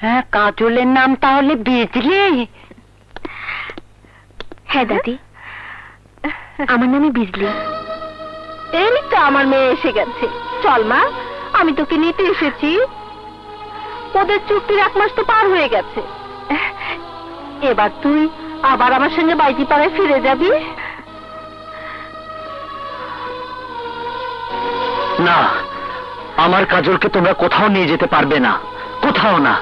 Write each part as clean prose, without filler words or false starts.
হ্যাঁ, কাজলের নাম তাহলে বিজলি? হ্যাঁ দাদি, আমার নামে বিজলি। এই তো আমার মেয়ে এসে গেছে। চল মা, আমি তোকে নিতে এসেছি। ওদের চুক্তির 1 মাস তো পার হয়ে গেছে। এবার তুই আবার আমার সঙ্গে বাইজি পাড়ায় ফিরে যাবি। না, আমার কাজলকে তোমরা কোথাও নিয়ে যেতে পারবে না, কোথাও না।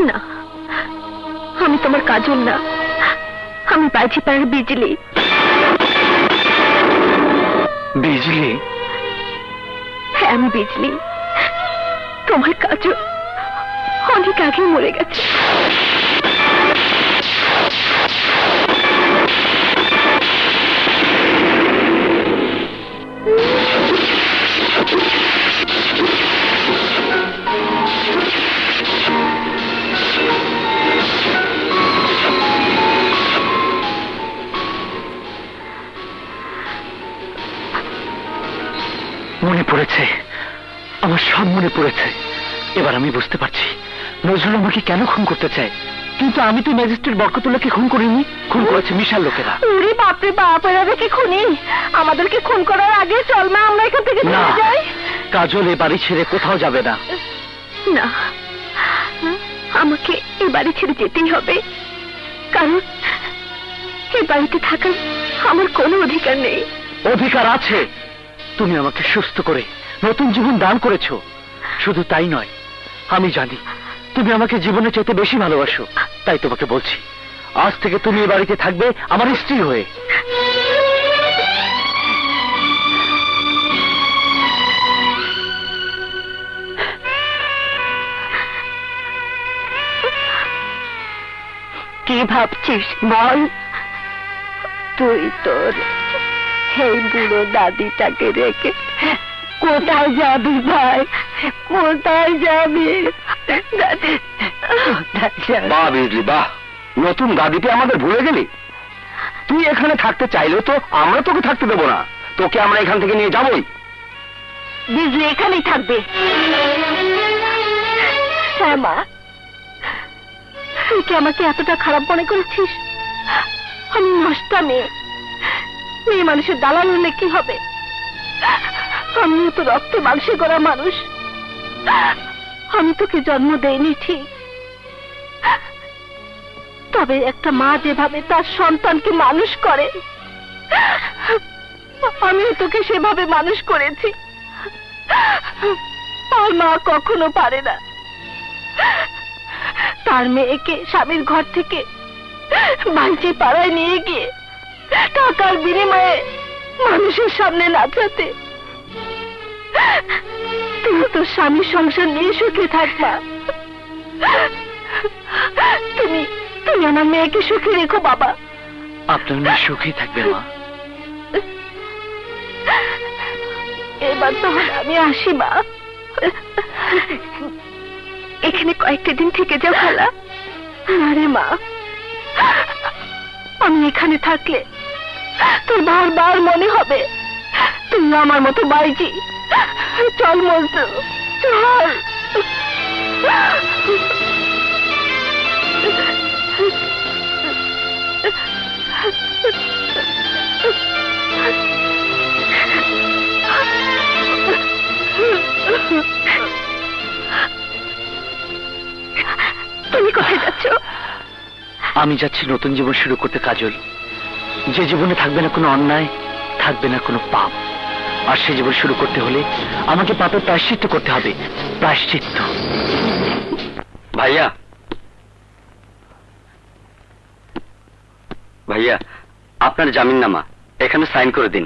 না, আমি তোমার কাজল না, আমি বাইজি পাড়ার বিজলি। বিজলি? হ্যাঁ, আমি বিজলি। তোমার কাজল অনেক আগে মরে গেছে। মনে পড়েছে, আমার সব মনে পড়েছে। এবার আমি বুঝতে পারছি নজরুল আমাকে কেন খুন করতে চায়। কিন্তু আমি তো ম্যাজিস্ট্রেট বরকতুল্লাহকে খুন করিনি, খুন করেছে মিশাল লোকেরা। ওরে বাপরে বাপ, এরা দেখি খুনি। আমাদেরকে খুন করার আগে চল মা, আমরা এখান থেকে না, চলে যাই। কাজল এ বাড়ি ছেড়ে কোথাও যাবে না। না, আমাকে এ বাড়ি ছেড়ে যেতেই হবে, কারণ এ বাড়িতে থাকার আমার কোনো অধিকার নেই। অধিকার আছে। তুমি আমাকে সুস্থ করে নতুন জীবন দান করেছো। শুধু তাই নয়, আমি জানি তুমি আমাকে জীবনের চাইতে বেশি ভালোবাসো। তাই তোমাকে বলছি, আজ থেকে তুমি এ বাড়িতে থাকবে আমার স্ত্রী হয়ে। কি ভাবছিস বল? তুই তোর এই বুড়ো দাদিটাকে রেখে কোথায় যাবি ভাই? কোথায় যাবি? বাহ বিজলি বাহ, নতুন দাদিকে আমাদের ভুলে গেলি। তুই এখানে থাকতে চাইলেও তো আমরা তোকে থাকতে দেবো না। তোকে আমরা এখান থেকে নিয়ে যাবোই। বিজলি এখানেই থাকবে। হ্যাঁ মা, তুই কি আমাকে এতটা খারাপ মনে করেছিস? আমি নষ্টা মেয়ে, মেয়ে মানুষের দালাল হলে কি হবে? আমিও তো রক্তে মাংসে গড়া মানুষ। আমি তোকে জন্ম দেইনি ঠিক, তবে একটা মা যেভাবে তার সন্তানকে মানুষ করে, আমিও তোকে সেভাবে মানুষ করেছি। আর মা কখনো পারে না তার মেয়েকে স্বামীর ঘর থেকে বাঞ্চি পাড়ায় নিয়ে গিয়ে টাকার বিনিময়ে মানুষের সামনে নাচাতে। তুমি তো স্বামীর সংসার নিয়ে সুখে থাকবা। তুমি তুমি আমার মেয়েকে সুখে রেখো বাবা। আপনার মেয়ে সুখী থাকবে মা। এবার তাহলে আমি আসি মা। এখানে কয়েকটা দিন থেকে যাও খালা। না রে মা, আমি এখানে থাকলে তোর বারবার মনে হবে তুই আমার মতো বাইজি। চল মজনু, চল। তুমি কোথায় যাচ্ছ? আমি যাচ্ছি নতুন জীবন শুরু করতে কাজল। যে জীবনে থাকবে না কোনো অন্যায়, থাকবে না কোনো পাপ। আর সে জীবন শুরু করতে হলে আমাকে পাপের প্রায়শ্চিত্ত করতে হবে। প্রায়শ্চিত্ত। ভাইয়া, ভাইয়া, আপনার জামিননামা এখানে সাইন করে দিন।